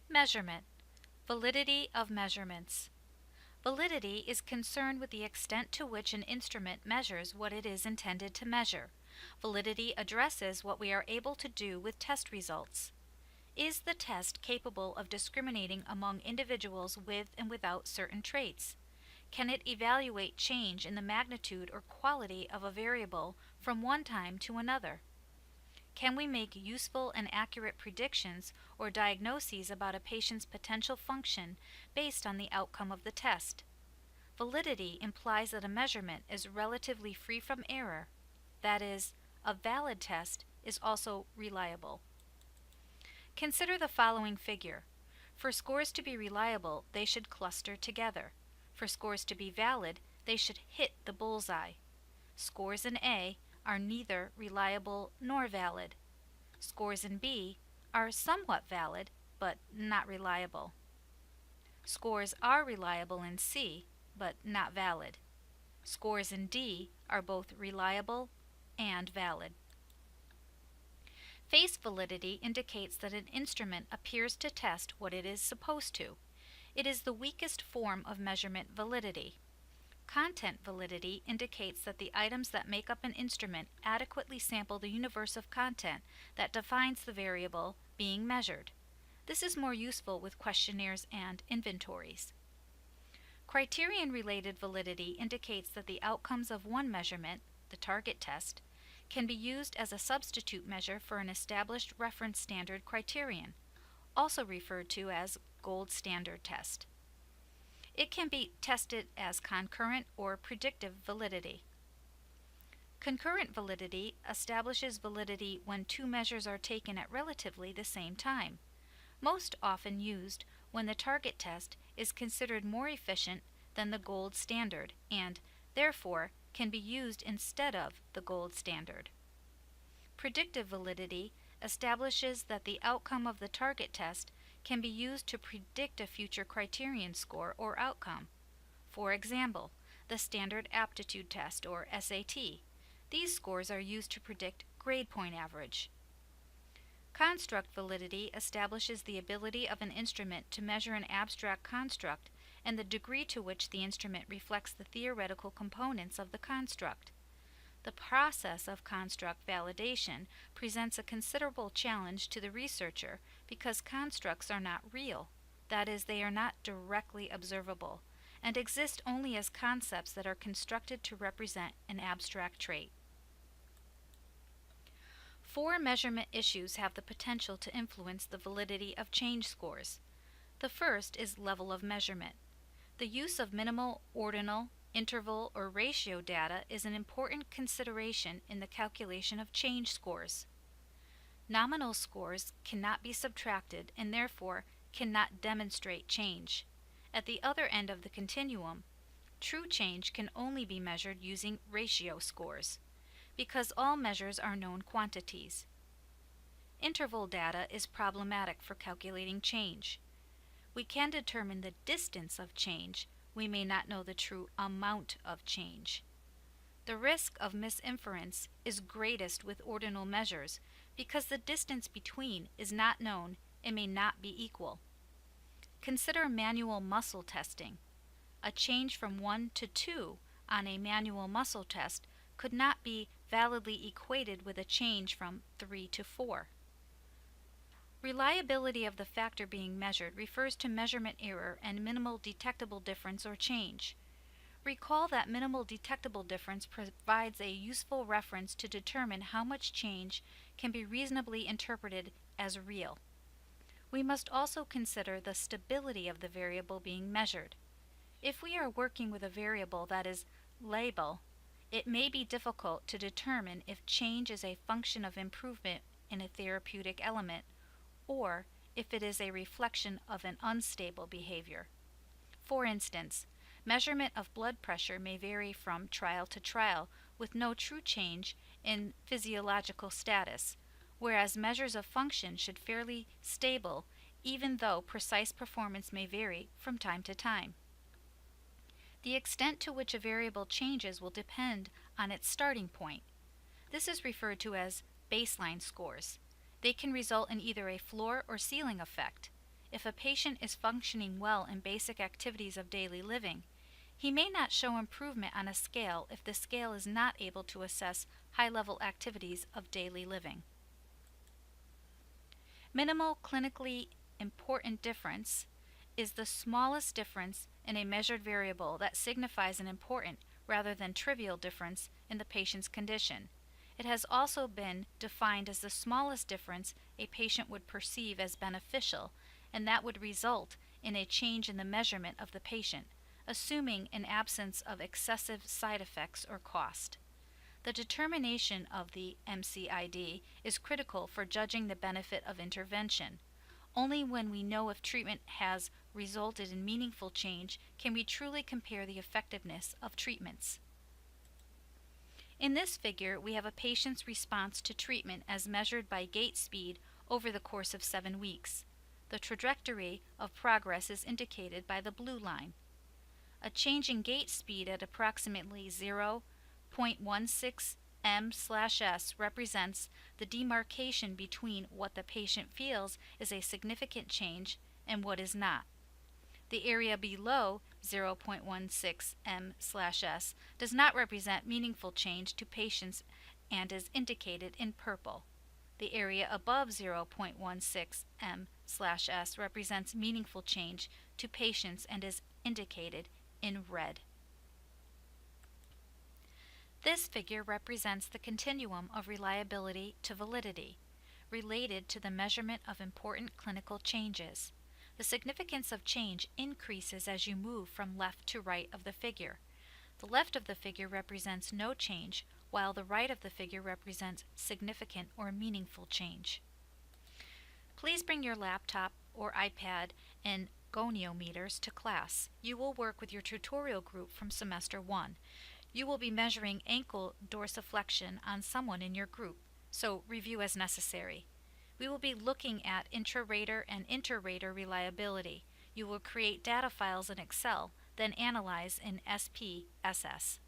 Measurement. Validity of measurements. Validity is concerned with the extent to which an instrument measures what it is intended to measure. Validity addresses what we are able to do with test results. Is the test capable of discriminating among individuals with and without certain traits? Can it evaluate change in the magnitude or quality of a variable from one time to another? Can we make useful and accurate predictions or diagnoses about a patient's potential function based on the outcome of the test? Validity implies that a measurement is relatively free from error. That is, a valid test is also reliable. Consider the following figure. For scores to be reliable, they should cluster together. For scores to be valid, they should hit the bullseye. Scores in A are neither reliable nor valid. Scores in B are somewhat valid, but not reliable. Scores are reliable in C, but not valid. Scores in D are both reliable and valid. Face validity indicates that an instrument appears to test what it is supposed to. It is the weakest form of measurement validity. Content validity indicates that the items that make up an instrument adequately sample the universe of content that defines the variable being measured. This is more useful with questionnaires and inventories. Criterion-related validity indicates that the outcomes of one measurement, the target test, can be used as a substitute measure for an established reference standard criterion, also referred to as gold standard test. It can be tested as concurrent or predictive validity. Concurrent validity establishes validity when two measures are taken at relatively the same time, most often used when the target test is considered more efficient than the gold standard and, therefore, can be used instead of the gold standard. Predictive validity establishes that the outcome of the target test can be used to predict a future criterion score or outcome. For example, the Standard Aptitude Test or SAT. These scores are used to predict grade point average. Construct validity establishes the ability of an instrument to measure an abstract construct and the degree to which the instrument reflects the theoretical components of the construct. The process of construct validation presents a considerable challenge to the researcher because constructs are not real, that is, they are not directly observable, and exist only as concepts that are constructed to represent an abstract trait. Four measurement issues have the potential to influence the validity of change scores. The first is level of measurement. The use of minimal, ordinal, interval, or ratio data is an important consideration in the calculation of change scores. Nominal scores cannot be subtracted and therefore cannot demonstrate change. At the other end of the continuum, true change can only be measured using ratio scores, because all measures are known quantities. Interval data is problematic for calculating change. We can determine the distance of change, we may not know the true amount of change. The risk of misinference is greatest with ordinal measures because the distance between is not known and may not be equal. Consider manual muscle testing. A change from 1 to 2 on a manual muscle test could not be validly equated with a change from 3 to 4. Reliability of the factor being measured refers to measurement error and minimal detectable difference or change. Recall that minimal detectable difference provides a useful reference to determine how much change can be reasonably interpreted as real. We must also consider the stability of the variable being measured. If we are working with a variable that is labile, it may be difficult to determine if change is a function of improvement in a therapeutic element or if it is a reflection of an unstable behavior. For instance, measurement of blood pressure may vary from trial to trial with no true change in physiological status, whereas measures of function should fairly stable even though precise performance may vary from time to time. The extent to which a variable changes will depend on its starting point. This is referred to as baseline scores. They can result in either a floor or ceiling effect. If a patient is functioning well in basic activities of daily living, he may not show improvement on a scale if the scale is not able to assess high-level activities of daily living. Minimal clinically important difference is the smallest difference in a measured variable that signifies an important rather than trivial difference in the patient's condition. It has also been defined as the smallest difference a patient would perceive as beneficial, and that would result in a change in the measurement of the patient, assuming an absence of excessive side effects or cost. The determination of the MCID is critical for judging the benefit of intervention. Only when we know if treatment has resulted in meaningful change can we truly compare the effectiveness of treatments. In this figure, we have a patient's response to treatment as measured by gait speed over the course of 7 weeks. The trajectory of progress is indicated by the blue line. A change in gait speed at approximately 0.16 m/s represents the demarcation between what the patient feels is a significant change and what is not. The area below 0.16 m/s does not represent meaningful change to patients and is indicated in purple. The area above 0.16 m/s represents meaningful change to patients and is indicated in red. This figure represents the continuum of reliability to validity, related to the measurement of important clinical changes. The significance of change increases as you move from left to right of the figure. The left of the figure represents no change, while the right of the figure represents significant or meaningful change. Please bring your laptop or iPad and goniometers to class. You will work with your tutorial group from semester 1. You will be measuring ankle dorsiflexion on someone in your group, so review as necessary. We will be looking at intra-rater and inter-rater reliability. You will create data files in Excel, then analyze in SPSS.